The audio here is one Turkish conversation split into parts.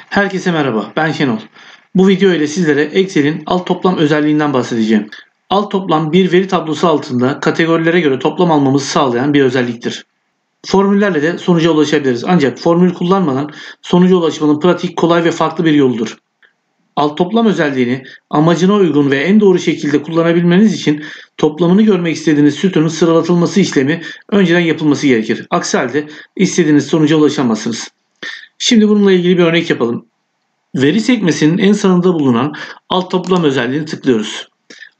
Herkese merhaba, ben Şenol. Bu video ile sizlere Excel'in alt toplam özelliğinden bahsedeceğim. Alt toplam bir veri tablosu altında kategorilere göre toplam almamızı sağlayan bir özelliktir. Formüllerle de sonuca ulaşabiliriz. Ancak formül kullanmadan sonuca ulaşmanın pratik, kolay ve farklı bir yoludur. Alt toplam özelliğini amacına uygun ve en doğru şekilde kullanabilmeniz için toplamını görmek istediğiniz sütunun sıralatılması işlemi önceden yapılması gerekir. Aksi halde istediğiniz sonuca ulaşamazsınız. Şimdi bununla ilgili bir örnek yapalım. Veri sekmesinin en sağında bulunan alt toplam özelliğini tıklıyoruz.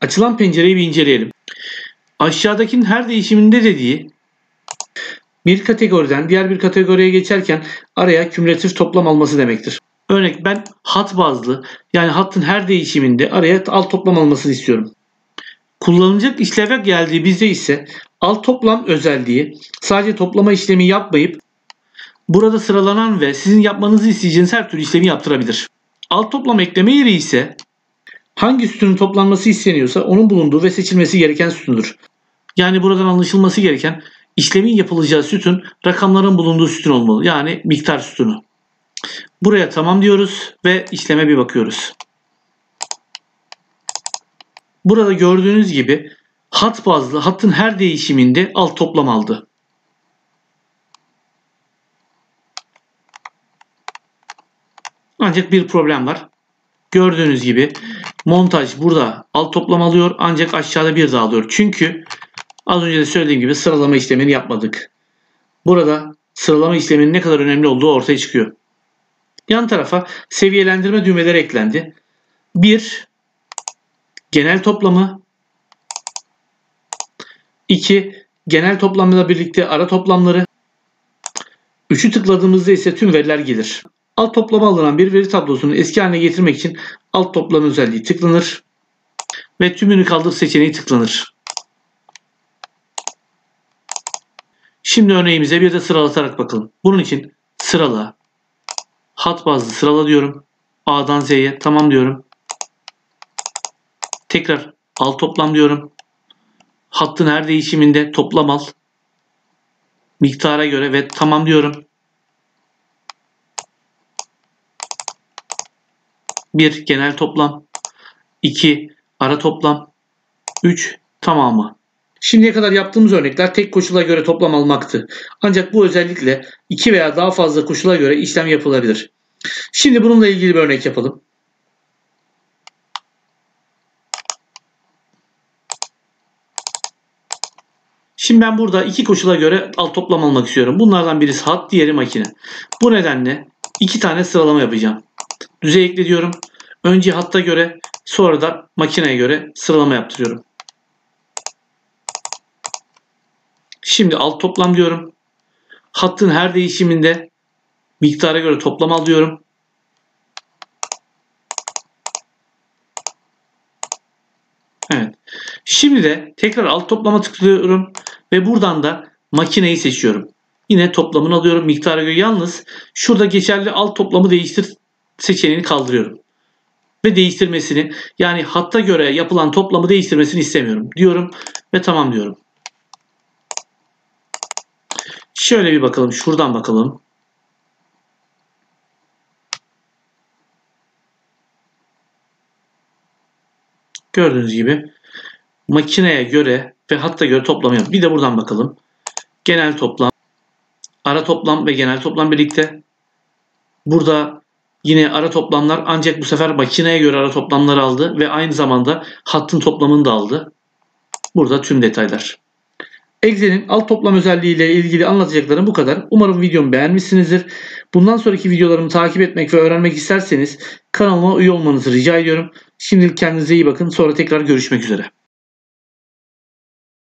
Açılan pencereyi bir inceleyelim. Aşağıdakinin her değişiminde dediği bir kategoriden diğer bir kategoriye geçerken araya kümülatif toplam alması demektir. Örnek ben hat bazlı yani hattın her değişiminde araya alt toplam almasını istiyorum. Kullanılacak işleve geldiği bizde ise alt toplam özelliği sadece toplama işlemi yapmayıp burada sıralanan ve sizin yapmanızı isteyeceğiniz her türlü işlemi yaptırabilir. Alt toplam ekleme yeri ise hangi sütunun toplanması isteniyorsa onun bulunduğu ve seçilmesi gereken sütundur. Yani buradan anlaşılması gereken işlemin yapılacağı sütun rakamların bulunduğu sütun olmalı. Yani miktar sütunu. Buraya tamam diyoruz ve işleme bir bakıyoruz. Burada gördüğünüz gibi hat bazlı hattın her değişiminde alt toplam aldı. Ancak bir problem var. Gördüğünüz gibi montaj burada alt toplam alıyor ancak aşağıda bir daha alıyor. Çünkü az önce de söylediğim gibi sıralama işlemini yapmadık. Burada sıralama işleminin ne kadar önemli olduğu ortaya çıkıyor. Yan tarafa seviyelendirme düğmeleri eklendi. 1. Genel toplamı. 2. Genel toplamla birlikte ara toplamları. 3'ü tıkladığımızda ise tüm veriler gelir. Alt toplama alınan bir veri tablosunu eski haline getirmek için alt toplam özelliği tıklanır ve tümünü kaldır seçeneği tıklanır. Şimdi örneğimize bir de sıralatarak bakalım. Bunun için sırala, hat bazlı sırala diyorum. A'dan Z'ye tamam diyorum. Tekrar alt toplam diyorum. Hattın her değişiminde toplam al. Miktara göre ve tamam diyorum. 1. Genel toplam. 2. Ara toplam. 3. Tamamı. Şimdiye kadar yaptığımız örnekler tek koşula göre toplam almaktı. Ancak bu özellikle 2 veya daha fazla koşula göre işlem yapılabilir. Şimdi bununla ilgili bir örnek yapalım. Şimdi ben burada 2 koşula göre alt toplam almak istiyorum. Bunlardan birisi hat, diğeri makine. Bu nedenle 2 tane sıralama yapacağım. Düzey ekle diyorum. Önce hatta göre, sonra da makineye göre sıralama yaptırıyorum. Şimdi alt toplam diyorum. Hattın her değişiminde miktara göre toplam al diyorum. Evet. Şimdi de tekrar alt toplama tıklıyorum ve buradan da makineyi seçiyorum. Yine toplamını alıyorum miktara göre. Yalnız şurada geçerli alt toplamı değiştir seçeneğini kaldırıyorum. Ve değiştirmesini yani hatta göre yapılan toplamı değiştirmesini istemiyorum diyorum ve tamam diyorum. Şöyle bir bakalım. Şuradan bakalım. Gördüğünüz gibi makineye göre ve hatta göre toplam yapıyor. Bir de buradan bakalım. Genel toplam, ara toplam ve genel toplam birlikte. Burada yine ara toplamlar ancak bu sefer makineye göre ara toplamları aldı ve aynı zamanda hattın toplamını da aldı. Burada tüm detaylar. Excel'in alt toplam özelliği ile ilgili anlatacaklarım bu kadar. Umarım videomu beğenmişsinizdir. Bundan sonraki videolarımı takip etmek ve öğrenmek isterseniz kanalıma üye olmanızı rica ediyorum. Şimdilik kendinize iyi bakın. Sonra tekrar görüşmek üzere.